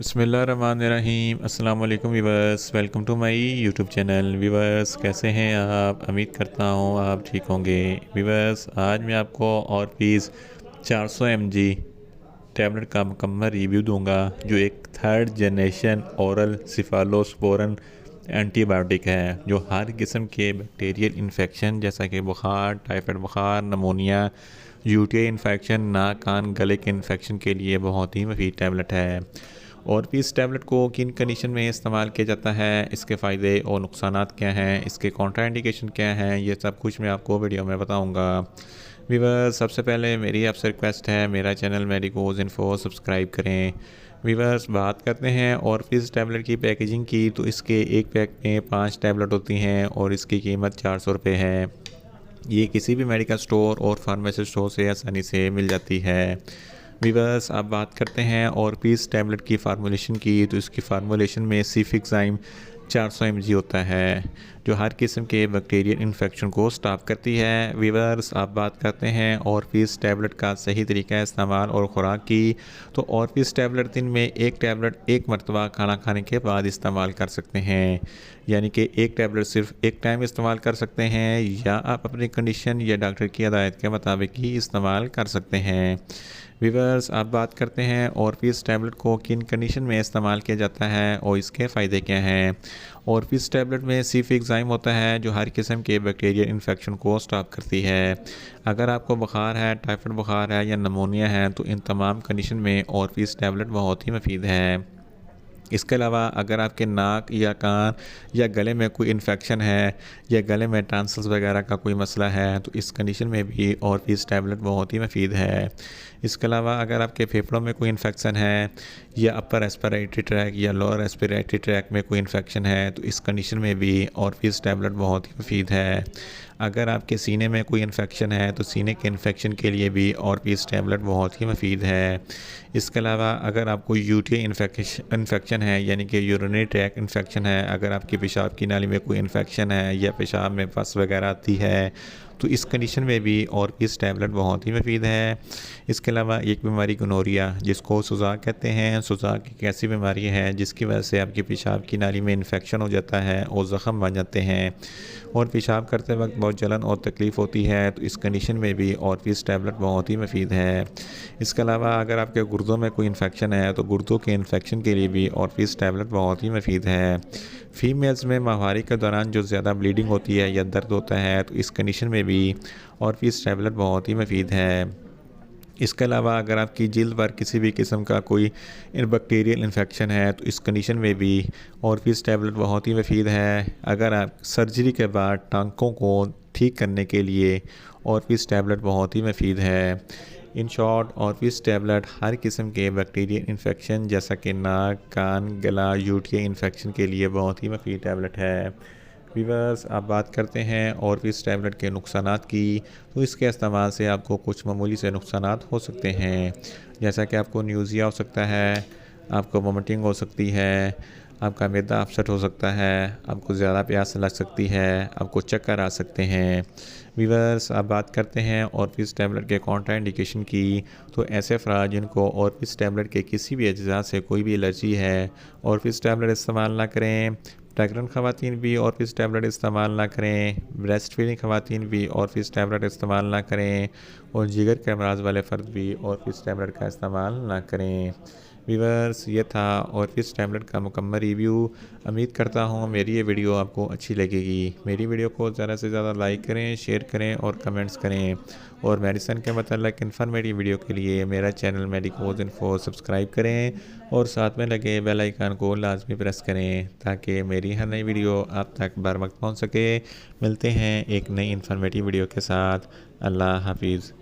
बिस्मिल्लाहिर्रहमानिर्रहीम अस्सलाम वालेकुम viewers, welcome to my YouTube channel. Viewers कैसे हैं आप? उम्मीद करता हूँ आप ठीक होंगे। वीवर्स आज मैं आपको और पीस 400 mg टैबलेट का मुकम्मल रिव्यू दूंगा, जो एक थर्ड जनरेशन ओरल सिफालोस्पोरन एंटीबायोटिक है, जो हर किस्म के बैक्टीरियल इन्फेक्शन जैसा कि बुखार, टाइफाइड बुखार, नमोनिया, यूटीआई इन्फेक्शन, नाक कान गले के इन्फेक्शन के लिए बहुत ही मुफीद टैबलेट है। और भी इस टैबलेट को किन कंडीशन में इस्तेमाल किया जाता है, इसके फ़ायदे और नुकसानात क्या हैं, इसके कॉन्ट्राइंडिकेशन क्या हैं, ये सब कुछ मैं आपको वीडियो में बताऊंगा। वीवर्स सबसे पहले मेरी आपसे रिक्वेस्ट है, मेरा चैनल मेडिकोज इन्फो सब्सक्राइब करें। वीवर्स बात करते हैं और फिर इस टैबलेट की पैकेजिंग की, तो इसके एक पैक में 5 टैबलेट होती हैं और इसकी कीमत 400 रुपये है। ये किसी भी मेडिकल स्टोर और फार्मेसी स्टोर से आसानी से मिल जाती है। वीवर्स आप बात करते हैं और पीस टैबलेट की फार्मूलेशन की, तो इसकी फार्मूलेशन में सीफिक्साइम 400 mg होता है, जो हर किस्म के बैक्टीरियल इन्फेक्शन को स्टॉप करती है। वीवर्स आप बात करते हैं और पीस टैबलेट का सही तरीका इस्तेमाल और ख़ुराक की, तो और पीस टैबलेट दिन में एक टैबलेट एक मरतबा खाना खाने के बाद इस्तेमाल कर सकते हैं, यानी कि एक टैबलेट सिर्फ एक टाइम इस्तेमाल कर सकते हैं, या आप अपनी कंडीशन या डॉक्टर की हदायत के मुताबिक ही इस्तेमाल कर सकते हैं। वीवर्स आप बात करते हैं और पीस टैबलेट को किन कंडीशन में इस्तेमाल किया जाता है और इसके फ़ायदे क्या हैं। और पीस टैबलेट में सीफिक्साइम होता है, जो हर किस्म के बैक्टीरियल इन्फेक्शन को स्टॉप करती है। अगर आपको बुखार है, टाइफाइड बुखार है या नमोनिया है, तो इन तमाम कंडीशन में और पीस टैबलेट बहुत ही मुफीद है। इसके अलावा अगर आपके नाक या कान या गले में कोई इन्फेक्शन है या गले में टॉन्सिल्स वगैरह का कोई मसला है, तो इस कंडीशन में भी और पीस टैबलेट बहुत ही मुफीद है। इसके अलावा अगर आपके फेफड़ों में कोई इन्फेक्शन है या अपर रेस्पिरेटरी ट्रैक या लोअर रेस्पिरेटरी ट्रैक में कोई इन्फेक्शन है, तो इस कंडीशन में भी और पीस टैबलेट बहुत ही मुफीद है। अगर आपके सीने में कोई इन्फेक्शन है, तो सीने के इन्फेक्शन के लिए भी और पीस टैबलेट बहुत ही मुफीद है। इसके अलावा अगर आपको यूटीआई इन्फेक्शन है, यानी कि यूरिनरी ट्रैक इन्फेक्शन है, अगर आपकी पेशाब की नाली में कोई इन्फेक्शन है या पेशाब में पस वगैरह आती है, तो इस कंडीशन में भी और पीस टैबलेट बहुत ही मुफीद है। इसके अलावा एक बीमारी गोनोरिया, जिसको सुजाक कहते हैं, सुजाक एक ऐसी बीमारी है जिसकी वजह से आपकी पेशाब की नाली में इन्फेक्शन हो जाता है और ज़ख़म बन जाते हैं और पेशाब करते वक्त बहुत जलन और तकलीफ़ होती है, तो इस कंडीशन में भी और पीस टैबलेट बहुत ही मुफीद है। इसके अलावा अगर आपके गुर्दों में कोई इन्फेक्शन है, तो गुर्दों के इन्फेक्शन के लिए भी और पीस टैबलेट बहुत ही मुफीद है। फीमेल्स में माहवारी के दौरान जो ज़्यादा ब्लीडिंग होती है या दर्द होता है, तो इस कंडीशन में भी और पीस टैबलेट बहुत ही मुफीद है। इसके अलावा अगर आपकी जिल्द पर किसी भी किस्म का कोई बैक्टीरियल इन्फेक्शन है, तो इस कंडीशन में भी और पीस टैबलेट बहुत ही मुफीद है। अगर आप सर्जरी के बाद टांकों को ठीक करने के लिए और पीस टैबलेट बहुत ही मुफीद है। इन शॉर्ट और पीस टैबलेट हर किस्म के बैक्टीरियल इन्फेक्शन जैसा कि नाक कान गला यूटीआई इन्फेक्शन के लिए बहुत ही मुफीद टैबलेट है। वीवर्स आप बात करते हैं और पीस टैबलेट के नुकसानात की, तो इसके इस्तेमाल से आपको कुछ मामूली से नुकसानात हो सकते हैं, जैसा कि आपको न्यूज़िया हो सकता है, आपको वोमिटिंग हो सकती है, आपका मैदा अपसेट हो सकता है, आपको ज़्यादा प्यास लग सकती है, आपको चक्कर आ सकते हैं। वीवर्स आप बात करते हैं और पीस टैबलेट के कॉन्ट्राइंडिकेशन की, तो ऐसे अफराद जिनको और पीस टैबलेट के किसी भी अज्जा से कोई भी एलर्जी है और पीस टैबलेट इस्तेमाल ना करें। प्रेग्नेंट ख़वातीन भी और पीस टैबलेट इस्तेमाल ना करें। ब्रेस्ट फीडिंग ख़वातीन भी और पीस टैबलेट इस्तेमाल ना करें और जिगर के अमराज वाले फ़र्द भी और पीस टैबलेट का इस्तेमाल ना करें। वीवर्स ये था और पीस टैबलेट का मुकम्मल रिव्यू। उम्मीद करता हूँ मेरी ये वीडियो आपको अच्छी लगेगी। मेरी वीडियो को ज़्यादा से ज़्यादा लाइक करें, शेयर करें और कमेंट्स करें, और मेडिसिन के मतलब इन्फॉर्मेटिव वीडियो के लिए मेरा चैनल मेडिकोज इन्फो सब्सक्राइब करें और साथ में लगे बेल आइकन को लाजमी प्रेस करें, ताकि मेरी हर नई वीडियो आप तक बर वक्त पहुँच सके। मिलते हैं एक नई इन्फॉर्मेटिव वीडियो के साथ। अल्लाह हाफिज़।